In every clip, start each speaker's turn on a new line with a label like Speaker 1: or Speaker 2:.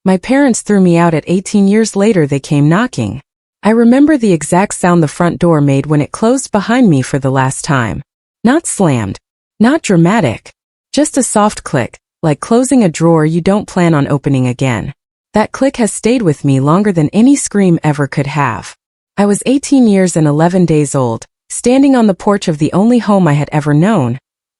Speaker 1: My parents threw me out at 18 years later. They came knocking. I remember the exact sound the front door made when it closed behind me for the last time. Not slammed. Not dramatic. Just a soft click, like closing a drawer you don't plan on opening again. That click has stayed with me longer than any scream ever could have. I was 18 years and 11 days old, standing on the porch of the only home I had ever known,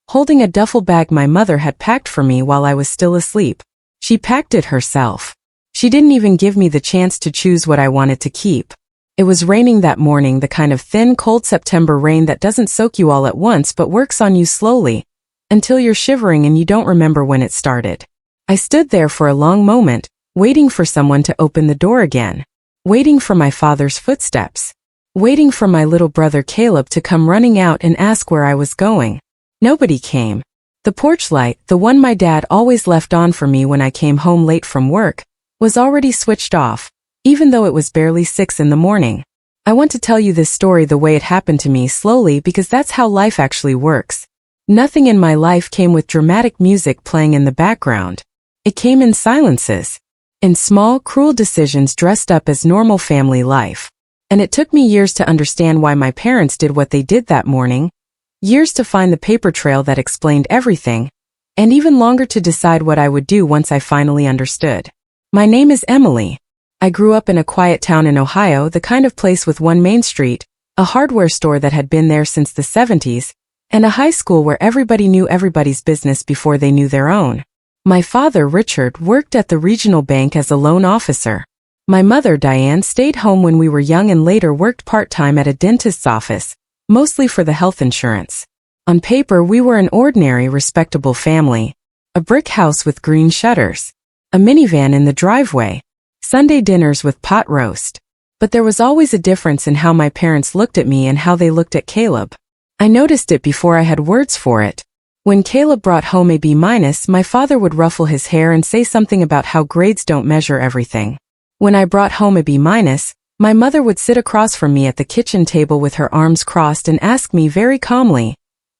Speaker 1: holding a duffel bag my mother had packed for me while I was still asleep. She packed it herself. She didn't even give me the chance to choose what I wanted to keep. It was raining that morning, the kind of thin, cold September rain that doesn't soak you all at once but works on you slowly, until you're shivering and you don't remember when it started. I stood there for a long moment, waiting for someone to open the door again. Waiting for my father's footsteps. Waiting for my little brother Caleb to come running out and ask where I was going. Nobody came. The porch light, the one my dad always left on for me when I came home late from work, was already switched off, even though it was barely 6 in the morning. I want to tell you this story the way it happened to me, slowly, because that's how life actually works. Nothing in my life came with dramatic music playing in the background. It came in silences. In small, cruel decisions dressed up as normal family life. And it took me years to understand why my parents did what they did that morning, years to find the paper trail that explained everything, and even longer to decide what I would do once I finally understood. My name is Emily. I grew up in a quiet town in Ohio, the kind of place with one main street, a hardware store that had been there since the 70s, and a high school where everybody knew everybody's business before they knew their own. My father, Richard, worked at the regional bank as a loan officer. My mother, Diane, stayed home when we were young and later worked part-time at a dentist's office, mostly for the health insurance. On paper, we were an ordinary, respectable family. A brick house with green shutters. A minivan in the driveway. Sunday dinners with pot roast. But there was always a difference in how my parents looked at me and how they looked at Caleb. I noticed it before I had words for it. When Caleb brought home a B-, my father would ruffle his hair and say something about how grades don't measure everything. When I brought home a B-, my mother would sit across from me at the kitchen table with her arms crossed and ask me very calmly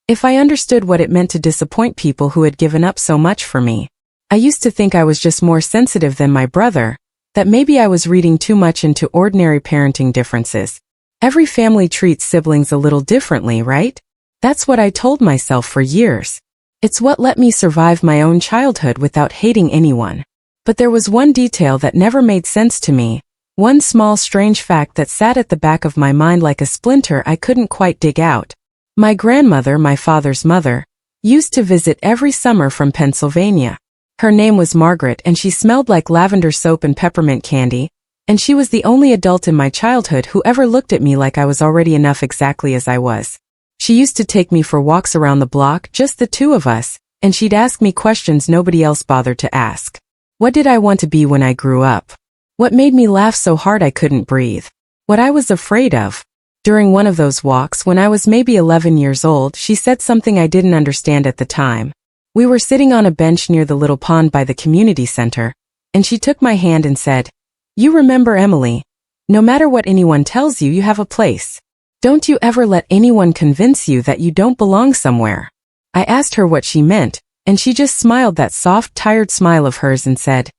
Speaker 1: if I understood what it meant to disappoint people who had given up so much for me. I used to think I was just more sensitive than my brother, that maybe I was reading too much into ordinary parenting differences. Every family treats siblings a little differently, right? That's what I told myself for years. It's what let me survive my own childhood without hating anyone. But there was one detail that never made sense to me, one small strange fact that sat at the back of my mind like a splinter I couldn't quite dig out. My grandmother, my father's mother, used to visit every summer from Pennsylvania. Her name was Margaret and she smelled like lavender soap and peppermint candy, and she was the only adult in my childhood who ever looked at me like I was already enough exactly as I was. She used to take me for walks around the block, just the two of us, and she'd ask me questions nobody else bothered to ask. What did I want to be when I grew up? What made me laugh so hard I couldn't breathe? What I was afraid of? During one of those walks, when I was maybe 11 years old, she said something I didn't understand at the time. We were sitting on a bench near the little pond by the community center, and she took my hand and said, "You remember, Emily, no matter what anyone tells you, you have a place. Don't you ever let anyone convince you that you don't belong somewhere." I asked her what she meant, and she just smiled that soft, tired smile of hers and said,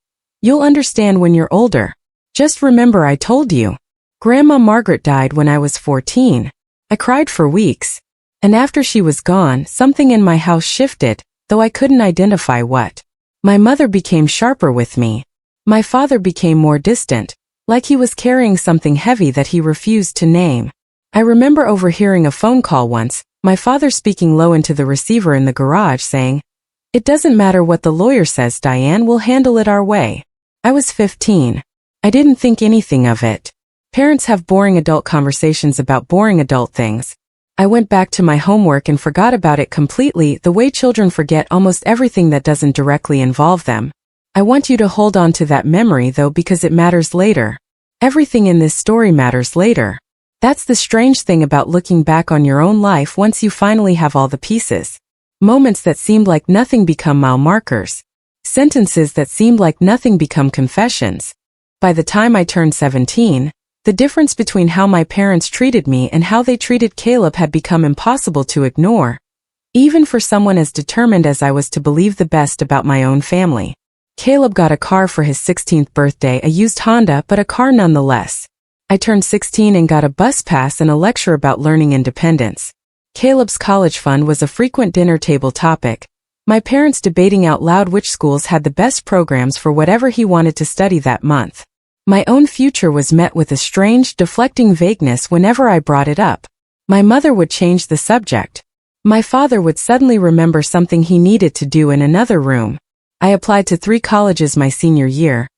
Speaker 1: "You'll understand when you're older. Just remember I told you." Grandma Margaret died when I was 14. I cried for weeks. And after she was gone, something in my house shifted, though I couldn't identify what. My mother became sharper with me. My father became more distant, like he was carrying something heavy that he refused to name. I remember overhearing a phone call once, my father speaking low into the receiver in the garage saying, "It doesn't matter what the lawyer says, Diane, we'll handle it our way." I was 15. I didn't think anything of it. Parents have boring adult conversations about boring adult things. I went back to my homework and forgot about it completely, the way children forget almost everything that doesn't directly involve them. I want you to hold on to that memory though, because it matters later. Everything in this story matters later. That's the strange thing about looking back on your own life once you finally have all the pieces. Moments that seemed like nothing become mile markers. Sentences that seemed like nothing become confessions. By the time I turned 17, the difference between how my parents treated me and how they treated Caleb had become impossible to ignore, even for someone as determined as I was to believe the best about my own family. Caleb got a car for his 16th birthday, a used Honda, but a car nonetheless. I turned 16 and got a bus pass and a lecture about learning independence. Caleb's college fund was a frequent dinner table topic, my parents debating out loud which schools had the best programs for whatever he wanted to study that month. My own future was met with a strange, deflecting vagueness whenever I brought it up. My mother would change the subject. My father would suddenly remember something he needed to do in another room. I applied to 3 colleges my senior year,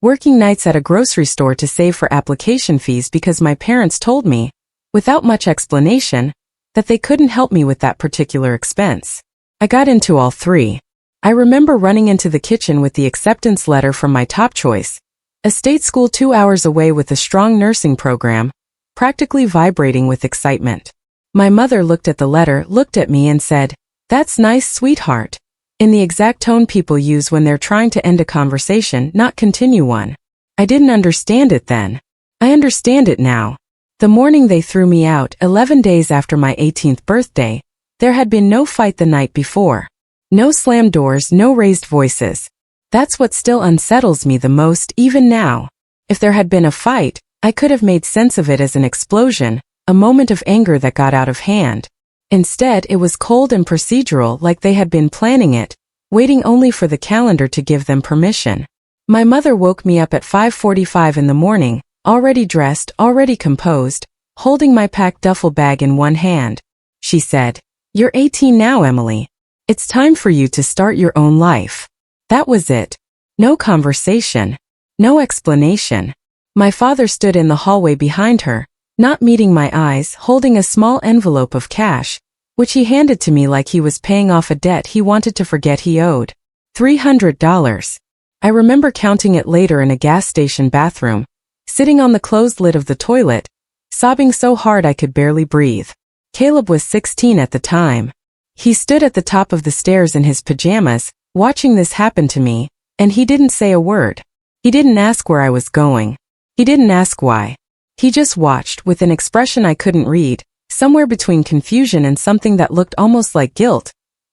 Speaker 1: working nights at a grocery store to save for application fees because my parents told me, without much explanation, that they couldn't help me with that particular expense. I got into all 3. I remember running into the kitchen with the acceptance letter from my top choice, a state school 2 hours away with a strong nursing program, practically vibrating with excitement. My mother looked at the letter, looked at me and said, "That's nice, sweetheart," in the exact tone people use when they're trying to end a conversation, not continue one. I didn't understand it then. I understand it now. The morning they threw me out, 11 days after my 18th birthday, there had been no fight the night before. No slammed doors, no raised voices. That's what still unsettles me the most, even now. If there had been a fight, I could have made sense of it as an explosion, a moment of anger that got out of hand. Instead, it was cold and procedural, like they had been planning it, waiting only for the calendar to give them permission. My mother woke me up at 5:45 in the morning, already dressed, already composed, holding my packed duffel bag in one hand. She said, "You're 18 now, Emily. It's time for you to start your own life." That was it. No conversation. No explanation. My father stood in the hallway behind her, not meeting my eyes, holding a small envelope of cash, which he handed to me like he was paying off a debt he wanted to forget he owed. $300. I remember counting it later in a gas station bathroom, sitting on the closed lid of the toilet, sobbing so hard I could barely breathe. Caleb was 16 at the time. He stood at the top of the stairs in his pajamas, watching this happen to me, and he didn't say a word. He didn't ask where I was going. He didn't ask why. He just watched, with an expression I couldn't read, somewhere between confusion and something that looked almost like guilt,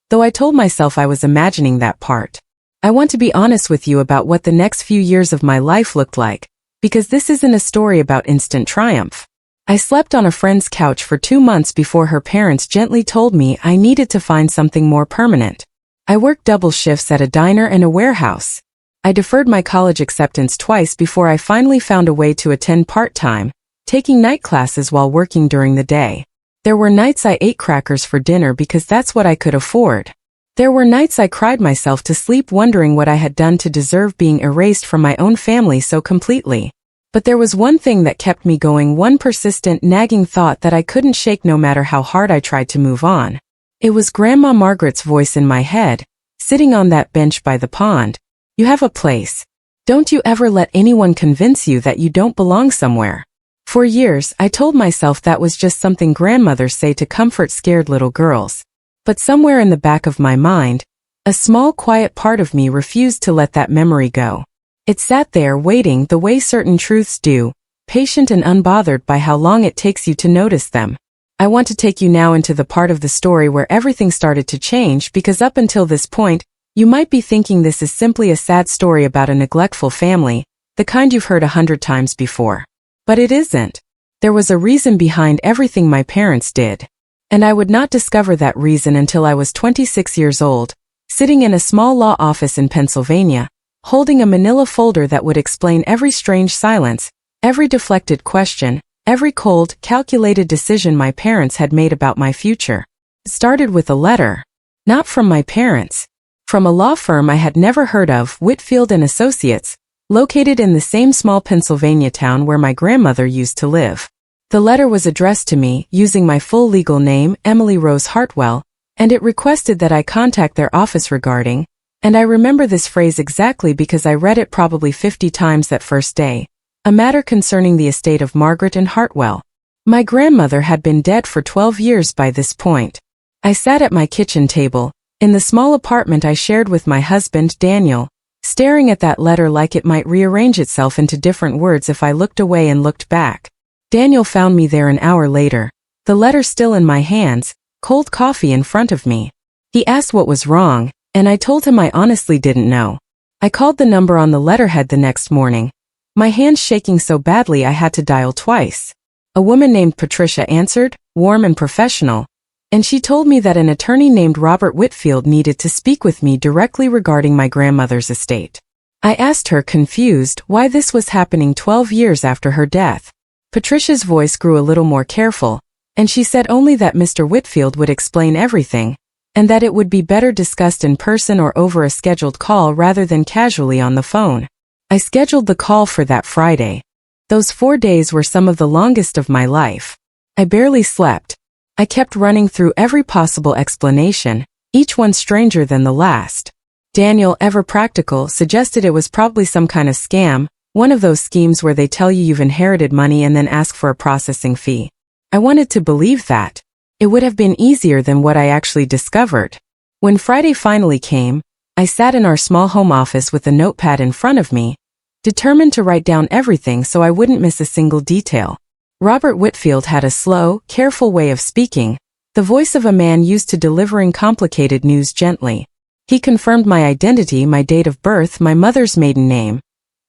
Speaker 1: though I told myself I was imagining that part. I want to be honest with you about what the next few years of my life looked like, because this isn't a story about instant triumph. I slept on a friend's couch for 2 months before her parents gently told me I needed to find something more permanent. I worked double shifts at a diner and a warehouse. I deferred my college acceptance twice before I finally found a way to attend part-time, taking night classes while working during the day. There were nights I ate crackers for dinner because that's what I could afford. There were nights I cried myself to sleep wondering what I had done to deserve being erased from my own family so completely. But there was one thing that kept me going, one persistent, nagging thought that I couldn't shake no matter how hard I tried to move on. It was Grandma Margaret's voice in my head, sitting on that bench by the pond. "You have a place. Don't you ever let anyone convince you that you don't belong somewhere." For years, I told myself that was just something grandmothers say to comfort scared little girls. But somewhere in the back of my mind, a small quiet part of me refused to let that memory go. It sat there waiting the way certain truths do, patient and unbothered by how long it takes you to notice them. I want to take you now into the part of the story where everything started to change, because up until this point, you might be thinking this is simply a sad story about a neglectful family, the kind you've heard 100 times before. But it isn't. There was a reason behind everything my parents did. And I would not discover that reason until I was 26 years old, sitting in a small law office in Pennsylvania, holding a manila folder that would explain every strange silence, every deflected question, every cold, calculated decision my parents had made about my future. It started with a letter. Not from my parents. From a law firm I had never heard of, Whitfield and Associates, located in the same small Pennsylvania town where my grandmother used to live. The letter was addressed to me, using my full legal name, Emily Rose Hartwell, and it requested that I contact their office regarding, and I remember this phrase exactly because I read it probably 50 times that first day, a matter concerning the estate of Margaret and Hartwell. My grandmother had been dead for 12 years by this point. I sat at my kitchen table, in the small apartment I shared with my husband, Daniel, staring at that letter like it might rearrange itself into different words if I looked away and looked back. Daniel found me there an hour later, the letter still in my hands, cold coffee in front of me. He asked what was wrong, and I told him I honestly didn't know. I called the number on the letterhead the next morning, my hands shaking so badly I had to dial twice. A woman named Patricia answered, warm and professional, and she told me that an attorney named Robert Whitfield needed to speak with me directly regarding my grandmother's estate. I asked her, confused, why this was happening 12 years after her death. Patricia's voice grew a little more careful, and she said only that Mr. Whitfield would explain everything, and that it would be better discussed in person or over a scheduled call rather than casually on the phone. I scheduled the call for that Friday. Those 4 days were some of the longest of my life. I barely slept. I kept running through every possible explanation, each one stranger than the last. Daniel, ever practical, suggested it was probably some kind of scam, one of those schemes where they tell you you've inherited money and then ask for a processing fee. I wanted to believe that. It would have been easier than what I actually discovered. When Friday finally came, I sat in our small home office with a notepad in front of me, determined to write down everything so I wouldn't miss a single detail. Robert Whitfield had a slow, careful way of speaking, the voice of a man used to delivering complicated news gently. He confirmed my identity, my date of birth, my mother's maiden name.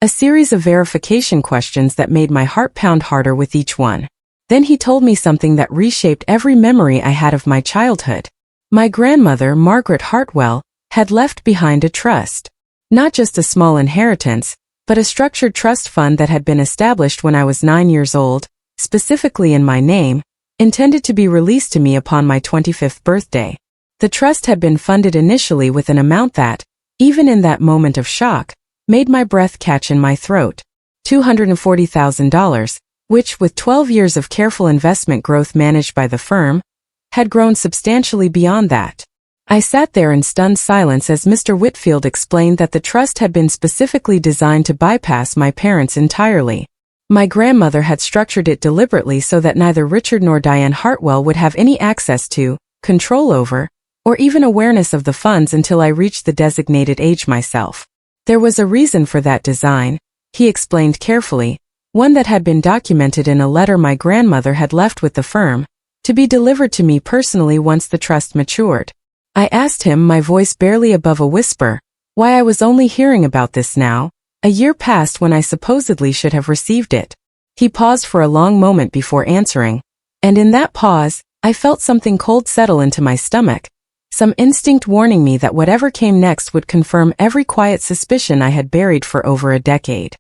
Speaker 1: A series of verification questions that made my heart pound harder with each one. Then he told me something that reshaped every memory I had of my childhood. My grandmother, Margaret Hartwell, had left behind a trust. Not just a small inheritance, but a structured trust fund that had been established when I was 9 years old, specifically in my name, intended to be released to me upon my 25th birthday. The trust had been funded initially with an amount that, even in that moment of shock, made my breath catch in my throat. $240,000, which, with 12 years of careful investment growth managed by the firm, had grown substantially beyond that. I sat there in stunned silence as Mr. Whitfield explained that the trust had been specifically designed to bypass my parents entirely. My grandmother had structured it deliberately so that neither Richard nor Diane Hartwell would have any access to, control over, or even awareness of the funds until I reached the designated age myself. There was a reason for that design, he explained carefully, one that had been documented in a letter my grandmother had left with the firm, to be delivered to me personally once the trust matured. I asked him, my voice barely above a whisper, why I was only hearing about this now, a year past when I supposedly should have received it. He paused for a long moment before answering, and in that pause, I felt something cold settle into my stomach, some instinct warning me that whatever came next would confirm every quiet suspicion I had buried for over a decade.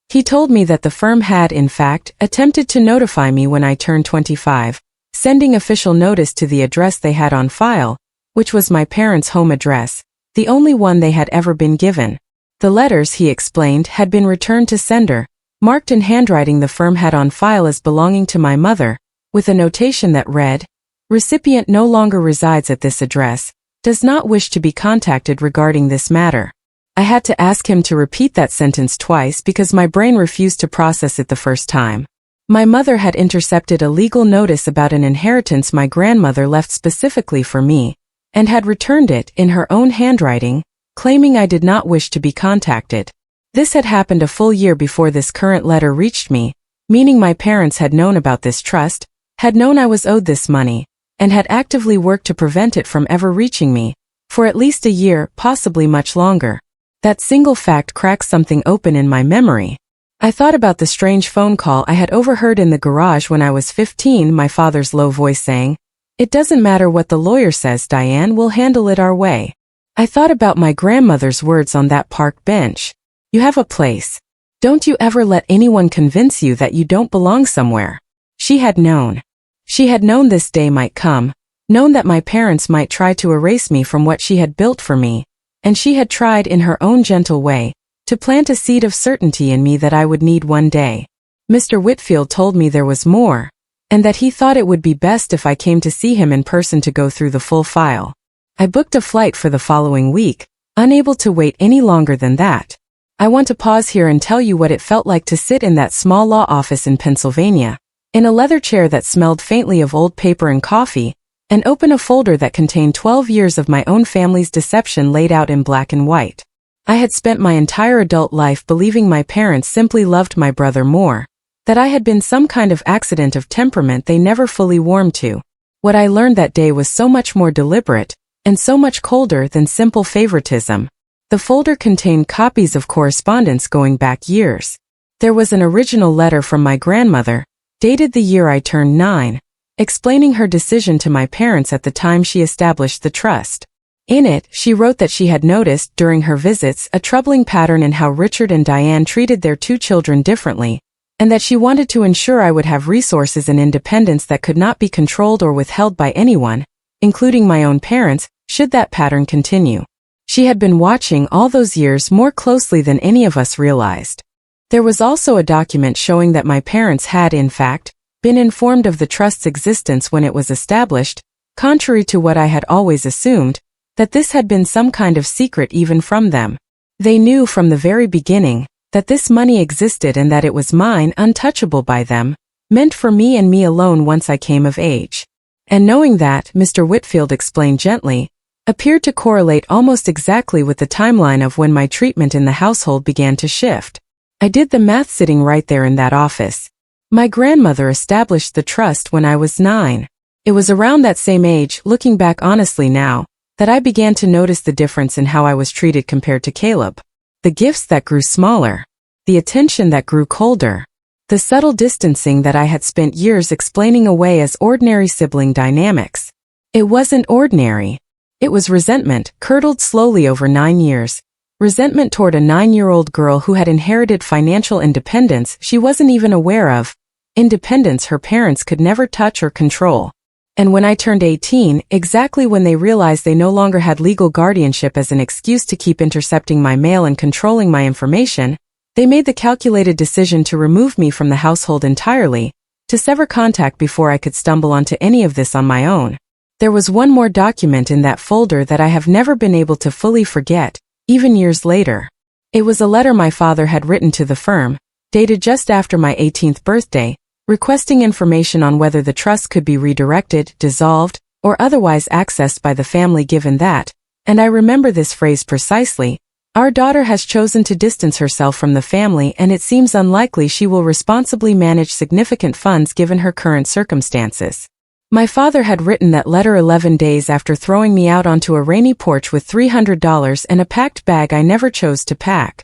Speaker 1: He told me that the firm had, in fact, attempted to notify me when I turned 25, sending official notice to the address they had on file, which was my parents' home address, the only one they had ever been given. The letters, he explained, had been returned to sender, marked in handwriting the firm had on file as belonging to my mother, with a notation that read, "Recipient no longer resides at this address, does not wish to be contacted regarding this matter." I had to ask him to repeat that sentence twice because my brain refused to process it the first time. My mother had intercepted a legal notice about an inheritance my grandmother left specifically for me, and had returned it in her own handwriting, claiming I did not wish to be contacted. This had happened a full year before this current letter reached me, meaning my parents had known about this trust, had known I was owed this money, and had actively worked to prevent it from ever reaching me, for at least a year, possibly much longer. That single fact cracked something open in my memory. I thought about the strange phone call I had overheard in the garage when I was 15, my father's low voice saying, "It doesn't matter what the lawyer says, Diane, we'll handle it our way." I thought about my grandmother's words on that park bench. "You have a place. Don't you ever let anyone convince you that you don't belong somewhere." She had known. She had known this day might come, known that my parents might try to erase me from what she had built for me, and she had tried in her own gentle way to plant a seed of certainty in me that I would need one day. Mr. Whitfield told me there was more, and that he thought it would be best if I came to see him in person to go through the full file. I booked a flight for the following week, unable to wait any longer than that. I want to pause here and tell you what it felt like to sit in that small law office in Pennsylvania, in a leather chair that smelled faintly of old paper and coffee, and open a folder that contained 12 years of my own family's deception laid out in black and white. I had spent my entire adult life believing my parents simply loved my brother more, that I had been some kind of accident of temperament they never fully warmed to. What I learned that day was so much more deliberate, and so much colder than simple favoritism. The folder contained copies of correspondence going back years. There was an original letter from my grandmother, dated the year I turned 9, explaining her decision to my parents at the time she established the trust. In it, she wrote that she had noticed, during her visits, a troubling pattern in how Richard and Diane treated their 2 children differently, and that she wanted to ensure I would have resources and independence that could not be controlled or withheld by anyone, including my own parents, should that pattern continue. She had been watching all those years more closely than any of us realized. There was also a document showing that my parents had, in fact, been informed of the trust's existence when it was established, contrary to what I had always assumed, that this had been some kind of secret even from them. They knew from the very beginning that this money existed and that it was mine, untouchable by them, meant for me and me alone once I came of age. And knowing that, Mr. Whitfield explained gently, appeared to correlate almost exactly with the timeline of when my treatment in the household began to shift. I did the math sitting right there in that office. My grandmother established the trust when I was 9. It was around that same age, looking back honestly now, that I began to notice the difference in how I was treated compared to Caleb. The gifts that grew smaller. The attention that grew colder. The subtle distancing that I had spent years explaining away as ordinary sibling dynamics. It wasn't ordinary. It was resentment, curdled slowly over 9 years. Resentment toward a 9-year-old girl who had inherited financial independence she wasn't even aware of. Independence her parents could never touch or control. And when I turned 18, exactly when they realized they no longer had legal guardianship as an excuse to keep intercepting my mail and controlling my information, they made the calculated decision to remove me from the household entirely, to sever contact before I could stumble onto any of this on my own. There was one more document in that folder that I have never been able to fully forget, even years later. It was a letter my father had written to the firm, dated just after my 18th birthday, requesting information on whether the trust could be redirected, dissolved, or otherwise accessed by the family given that, and I remember this phrase precisely, our daughter has chosen to distance herself from the family and it seems unlikely she will responsibly manage significant funds given her current circumstances. My father had written that letter 11 days after throwing me out onto a rainy porch with $300 and a packed bag I never chose to pack.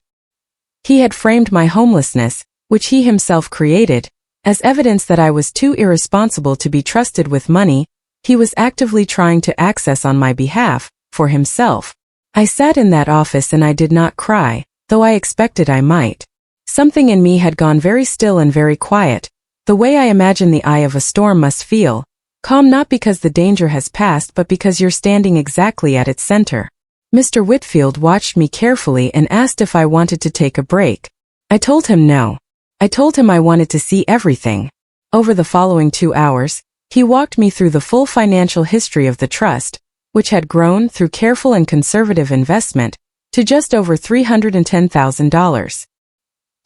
Speaker 1: He had framed my homelessness, which he himself created, as evidence that I was too irresponsible to be trusted with money he was actively trying to access on my behalf, for himself. I sat in that office and I did not cry, though I expected I might. Something in me had gone very still and very quiet, the way I imagine the eye of a storm must feel, calm not because the danger has passed but because you're standing exactly at its center. Mr. Whitfield watched me carefully and asked if I wanted to take a break. I told him no. I told him I wanted to see everything. Over the following 2 hours, he walked me through the full financial history of the trust, which had grown through careful and conservative investment to just over $310,000.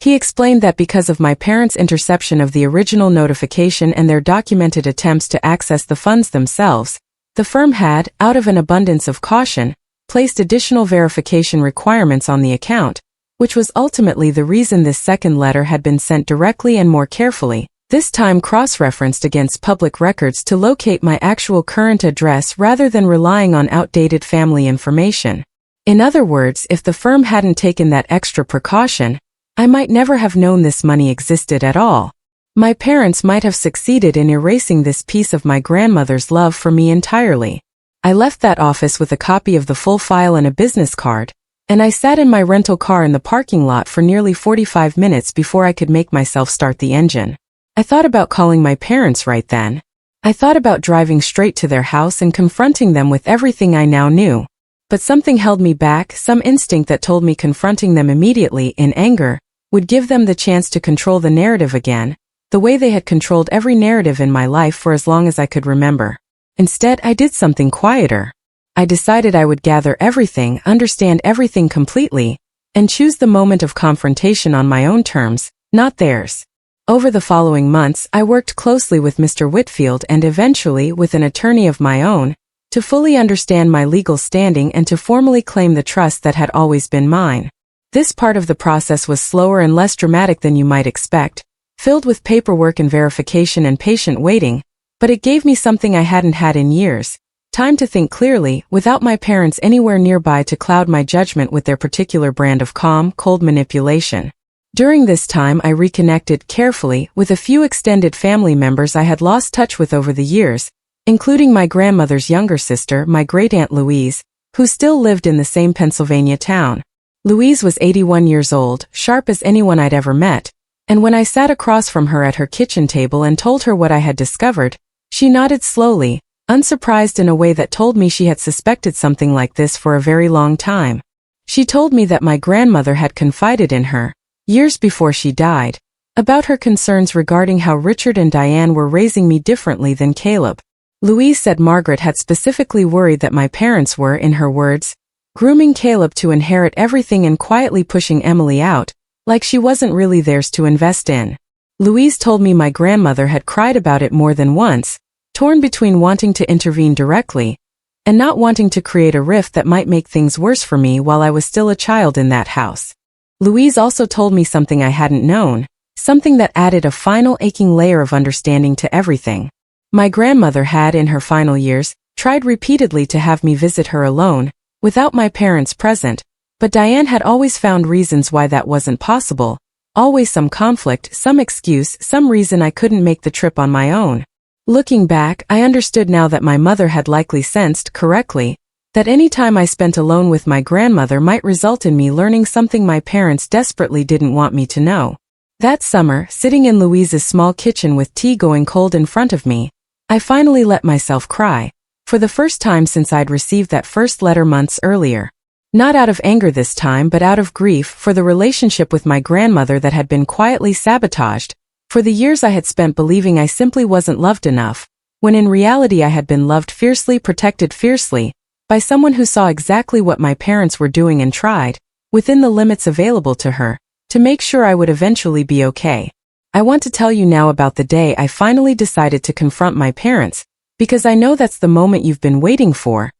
Speaker 1: He explained that because of my parents' interception of the original notification and their documented attempts to access the funds themselves, the firm had, out of an abundance of caution, placed additional verification requirements on the account, which was ultimately the reason this second letter had been sent directly and more carefully, this time cross-referenced against public records to locate my actual current address rather than relying on outdated family information. In other words, if the firm hadn't taken that extra precaution, I might never have known this money existed at all. My parents might have succeeded in erasing this piece of my grandmother's love for me entirely. I left that office with a copy of the full file and a business card, and I sat in my rental car in the parking lot for nearly 45 minutes before I could make myself start the engine. I thought about calling my parents right then. I thought about driving straight to their house and confronting them with everything I now knew. But something held me back, some instinct that told me confronting them immediately, in anger, would give them the chance to control the narrative again, the way they had controlled every narrative in my life for as long as I could remember. Instead, I did something quieter. I decided I would gather everything, understand everything completely, and choose the moment of confrontation on my own terms, not theirs. Over the following months, I worked closely with Mr. Whitfield and eventually with an attorney of my own, to fully understand my legal standing and to formally claim the trust that had always been mine. This part of the process was slower and less dramatic than you might expect, filled with paperwork and verification and patient waiting, but it gave me something I hadn't had in years, Time to think clearly, without my parents anywhere nearby to cloud my judgment with their particular brand of calm, cold manipulation. During this time I reconnected carefully with a few extended family members I had lost touch with over the years, including my grandmother's younger sister, my great-aunt Louise, who still lived in the same Pennsylvania town. Louise was 81 years old, sharp as anyone I'd ever met, and when I sat across from her at her kitchen table and told her what I had discovered, she nodded slowly, unsurprised in a way that told me she had suspected something like this for a very long time. She told me that my grandmother had confided in her, years before she died, about her concerns regarding how Richard and Diane were raising me differently than Caleb. Louise said Margaret had specifically worried that my parents were, in her words, grooming Caleb to inherit everything and quietly pushing Emily out, like she wasn't really theirs to invest in. Louise told me my grandmother had cried about it more than once, torn between wanting to intervene directly and not wanting to create a rift that might make things worse for me while I was still a child in that house. Louise also told me something I hadn't known, something that added a final aching layer of understanding to everything. My grandmother had, in her final years, tried repeatedly to have me visit her alone, without my parents present, but Diane had always found reasons why that wasn't possible, always some conflict, some excuse, some reason I couldn't make the trip on my own. Looking back, I understood now that my mother had likely sensed, correctly, that any time I spent alone with my grandmother might result in me learning something my parents desperately didn't want me to know. That summer, sitting in Louise's small kitchen with tea going cold in front of me, I finally let myself cry, for the first time since I'd received that first letter months earlier. Not out of anger this time, but out of grief for the relationship with my grandmother that had been quietly sabotaged, for the years I had spent believing I simply wasn't loved enough, when in reality I had been loved fiercely, protected fiercely, by someone who saw exactly what my parents were doing and tried, within the limits available to her, to make sure I would eventually be okay. I want to tell you now about the day I finally decided to confront my parents, because I know that's the moment you've been waiting for,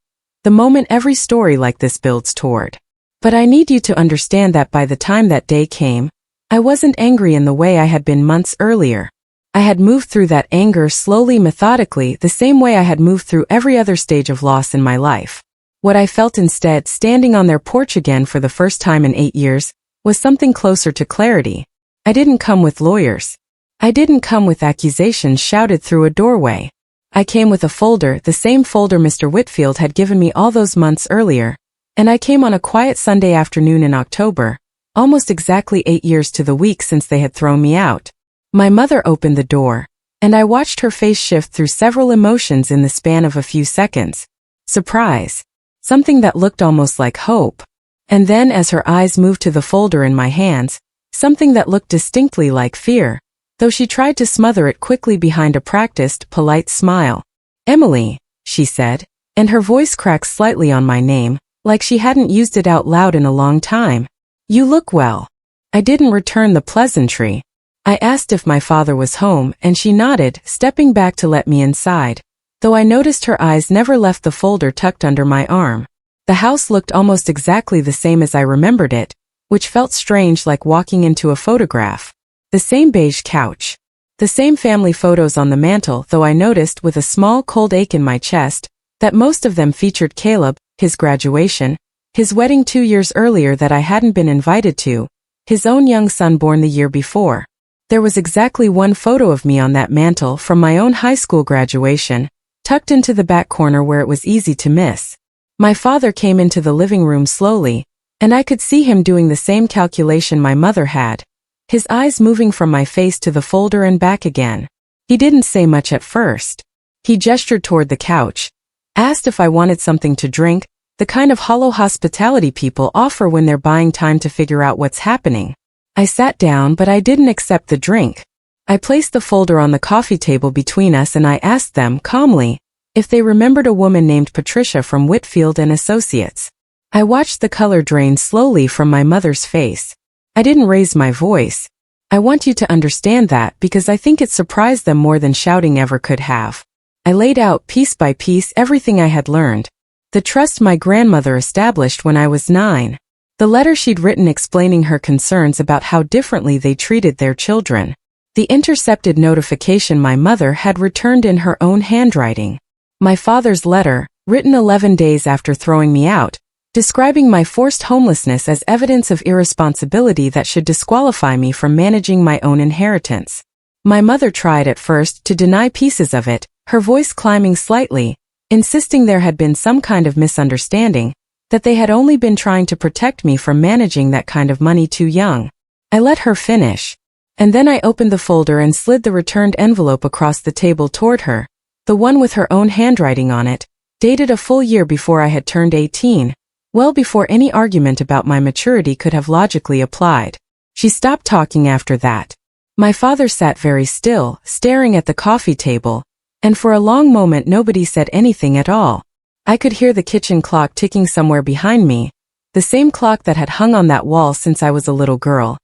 Speaker 1: the moment every story like this builds toward. But I need you to understand that by the time that day came, I wasn't angry in the way I had been months earlier. I had moved through that anger slowly, methodically, the same way I had moved through every other stage of loss in my life. What I felt instead, standing on their porch again for the first time in 8 years, was something closer to clarity. I didn't come with lawyers. I didn't come with accusations shouted through a doorway. I came with a folder, the same folder Mr. Whitfield had given me all those months earlier, and I came on a quiet Sunday afternoon in October, almost exactly 8 years to the week since they had thrown me out. My mother opened the door, and I watched her face shift through several emotions in the span of a few seconds. Surprise. Something that looked almost like hope. And then as her eyes moved to the folder in my hands, something that looked distinctly like fear, though she tried to smother it quickly behind a practiced, polite smile. "Emily," she said, and her voice cracked slightly on my name, like she hadn't used it out loud in a long time. "You look well." I didn't return the pleasantry. I asked if my father was home, and she nodded, stepping back to let me inside, though I noticed her eyes never left the folder tucked under my arm. The house looked almost exactly the same as I remembered it, which felt strange, like walking into a photograph. The same beige couch. The same family photos on the mantel, though I noticed with a small cold ache in my chest that most of them featured Caleb, his graduation, his wedding 2 years earlier that I hadn't been invited to, his own young son born the year before. There was exactly one photo of me on that mantel from my own high school graduation, tucked into the back corner where it was easy to miss. My father came into the living room slowly, and I could see him doing the same calculation my mother had, his eyes moving from my face to the folder and back again. He didn't say much at first. He gestured toward the couch, asked if I wanted something to drink, the kind of hollow hospitality people offer when they're buying time to figure out what's happening. I sat down, but I didn't accept the drink. I placed the folder on the coffee table between us and I asked them, calmly, if they remembered a woman named Patricia from Whitfield and Associates. I watched the color drain slowly from my mother's face. I didn't raise my voice. I want you to understand that because I think it surprised them more than shouting ever could have. I laid out piece by piece everything I had learned. The trust my grandmother established when I was 9. The letter she'd written explaining her concerns about how differently they treated their children. The intercepted notification my mother had returned in her own handwriting. My father's letter, written 11 days after throwing me out, describing my forced homelessness as evidence of irresponsibility that should disqualify me from managing my own inheritance. My mother tried at first to deny pieces of it, her voice climbing slightly, insisting there had been some kind of misunderstanding, that they had only been trying to protect me from managing that kind of money too young. I let her finish. And then I opened the folder and slid the returned envelope across the table toward her, the one with her own handwriting on it, dated a full year before I had turned 18, well before any argument about my maturity could have logically applied. She stopped talking after that. My father sat very still, staring at the coffee table, and for a long moment nobody said anything at all. I could hear the kitchen clock ticking somewhere behind me, the same clock that had hung on that wall since I was a little girl.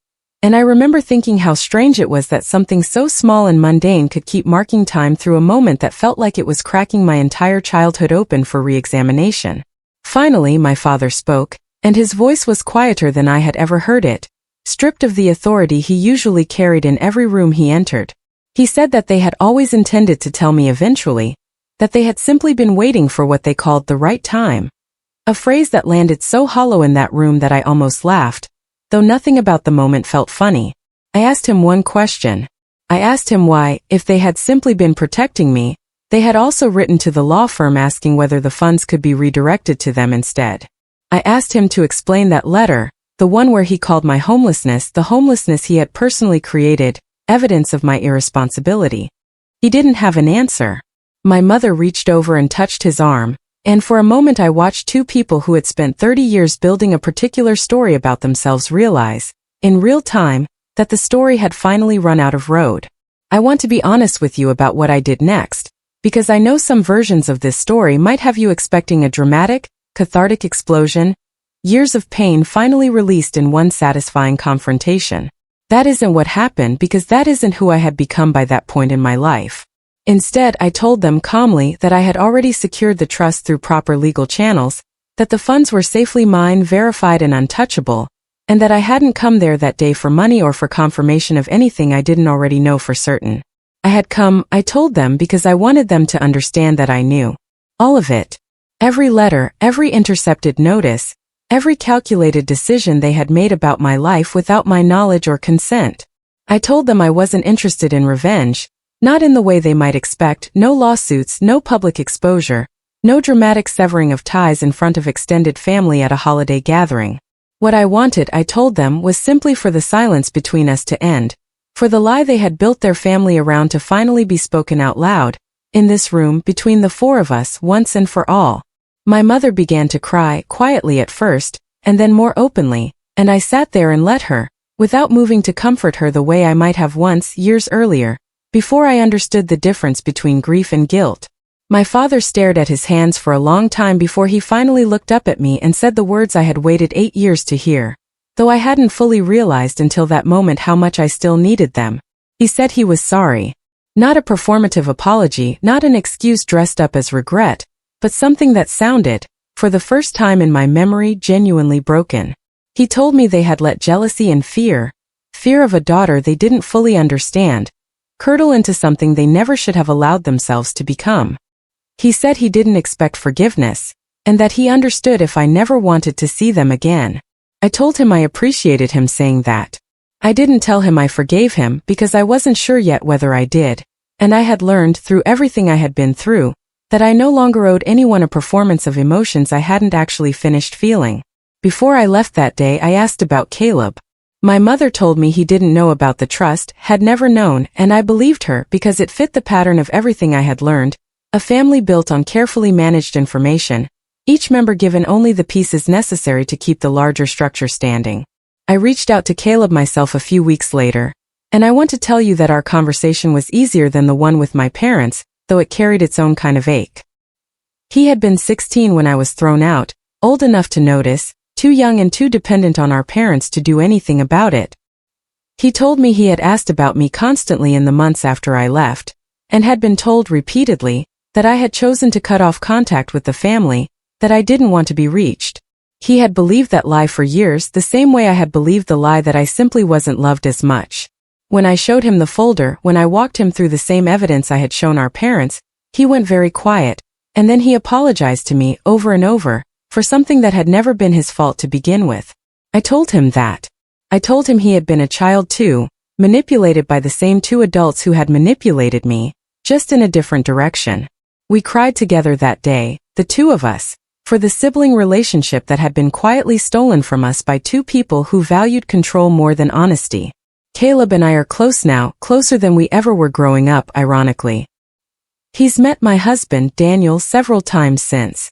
Speaker 1: And I remember thinking how strange it was that something so small and mundane could keep marking time through a moment that felt like it was cracking my entire childhood open for re-examination. Finally, my father spoke, and his voice was quieter than I had ever heard it, stripped of the authority he usually carried in every room he entered. He said that they had always intended to tell me eventually, that they had simply been waiting for what they called the right time. A phrase that landed so hollow in that room that I almost laughed, though nothing about the moment felt funny. I asked him one question. I asked him why, if they had simply been protecting me, they had also written to the law firm asking whether the funds could be redirected to them instead. I asked him to explain that letter, the one where he called my homelessness the homelessness he had personally created, evidence of my irresponsibility. He didn't have an answer. My mother reached over and touched his arm, and for a moment I watched two people who had spent 30 years building a particular story about themselves realize, in real time, that the story had finally run out of road. I want to be honest with you about what I did next, because I know some versions of this story might have you expecting a dramatic, cathartic explosion, years of pain finally released in one satisfying confrontation. That isn't what happened because that isn't who I had become by that point in my life. Instead, I told them calmly that I had already secured the trust through proper legal channels, that the funds were safely mine, verified and untouchable, and that I hadn't come there that day for money or for confirmation of anything I didn't already know for certain. I had come, I told them, because I wanted them to understand that I knew. All of it. Every letter, every intercepted notice, every calculated decision they had made about my life without my knowledge or consent. I told them I wasn't interested in revenge, not in the way they might expect, no lawsuits, no public exposure, no dramatic severing of ties in front of extended family at a holiday gathering. What I wanted, I told them, was simply for the silence between us to end, for the lie they had built their family around to finally be spoken out loud, in this room, between the four of us, once and for all. My mother began to cry, quietly at first, and then more openly, and I sat there and let her, without moving to comfort her the way I might have once, years earlier, before I understood the difference between grief and guilt. My father stared at his hands for a long time before he finally looked up at me and said the words I had waited 8 years to hear, though I hadn't fully realized until that moment how much I still needed them. He said he was sorry. Not a performative apology, not an excuse dressed up as regret, but something that sounded, for the first time in my memory, genuinely broken. He told me they had let jealousy and fear of a daughter they didn't fully understand, curdle into something they never should have allowed themselves to become. He said he didn't expect forgiveness, and that he understood if I never wanted to see them again. I told him I appreciated him saying that. I didn't tell him I forgave him because I wasn't sure yet whether I did, and I had learned through everything I had been through, that I no longer owed anyone a performance of emotions I hadn't actually finished feeling. Before I left that day, I asked about Caleb. My mother told me he didn't know about the trust, had never known, and I believed her because it fit the pattern of everything I had learned, a family built on carefully managed information, each member given only the pieces necessary to keep the larger structure standing. I reached out to Caleb myself a few weeks later, and I want to tell you that our conversation was easier than the one with my parents, though it carried its own kind of ache. He had been 16 when I was thrown out, old enough to notice, too young and too dependent on our parents to do anything about it. He told me he had asked about me constantly in the months after I left, and had been told repeatedly that I had chosen to cut off contact with the family, that I didn't want to be reached. He had believed that lie for years the same way I had believed the lie that I simply wasn't loved as much. When I showed him the folder, when I walked him through the same evidence I had shown our parents, he went very quiet, And then he apologized to me over and over for something that had never been his fault to begin with. I told him that. I told him he had been a child too, manipulated by the same two adults who had manipulated me, just in a different direction. We cried together that day, the two of us, for the sibling relationship that had been quietly stolen from us by two people who valued control more than honesty. Caleb and I are close now, closer than we ever were growing up, ironically. He's met my husband, Daniel, several times since.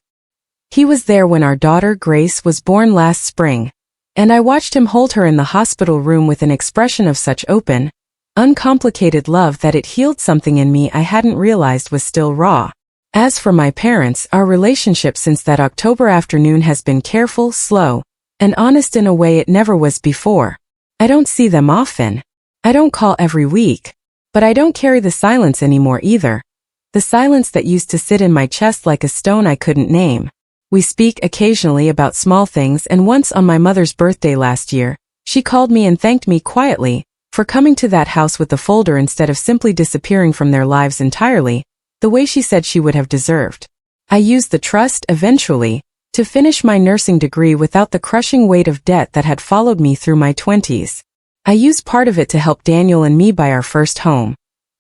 Speaker 1: He was there when our daughter, Grace, was born last spring, and I watched him hold her in the hospital room with an expression of such open, uncomplicated love that it healed something in me I hadn't realized was still raw. As for my parents, our relationship since that October afternoon has been careful, slow, and honest in a way it never was before. I don't see them often. I don't call every week. But I don't carry the silence anymore either. The silence that used to sit in my chest like a stone I couldn't name. We speak occasionally about small things, and once on my mother's birthday last year, she called me and thanked me quietly for coming to that house with the folder instead of simply disappearing from their lives entirely, the way she said she would have deserved. I used the trust, eventually, to finish my nursing degree without the crushing weight of debt that had followed me through my 20s. I used part of it to help Daniel and me buy our first home.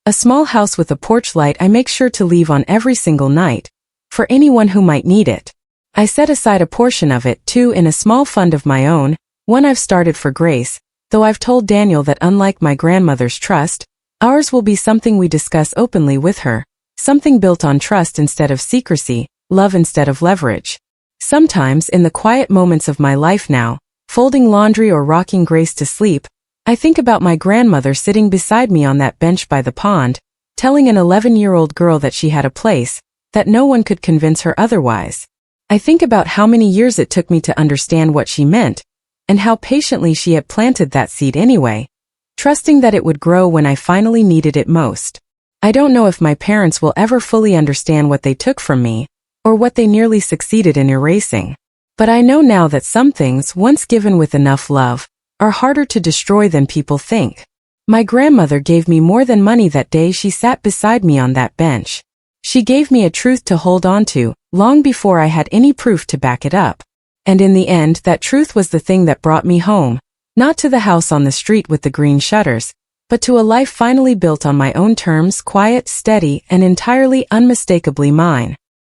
Speaker 1: A small house with a porch light I make sure to leave on every single night, for anyone who might need it. I set aside a portion of it, too, in a small fund of my own, one I've started for Grace, though I've told Daniel that unlike my grandmother's trust, ours will be something we discuss openly with her, something built on trust instead of secrecy, love instead of leverage. Sometimes, in the quiet moments of my life now, folding laundry or rocking Grace to sleep, I think about my grandmother sitting beside me on that bench by the pond, telling an 11-year-old girl that she had a place, that no one could convince her otherwise. I think about how many years it took me to understand what she meant, and how patiently she had planted that seed anyway, trusting that it would grow when I finally needed it most. I don't know if my parents will ever fully understand what they took from me, or what they nearly succeeded in erasing. But I know now that some things, once given with enough love, are harder to destroy than people think. My grandmother gave me more than money that day she sat beside me on that bench. She gave me a truth to hold on to, long before I had any proof to back it up. And in the end, that truth was the thing that brought me home, not to the house on the street with the green shutters, but to a life finally built on my own terms, quiet, steady, and entirely unmistakably mine.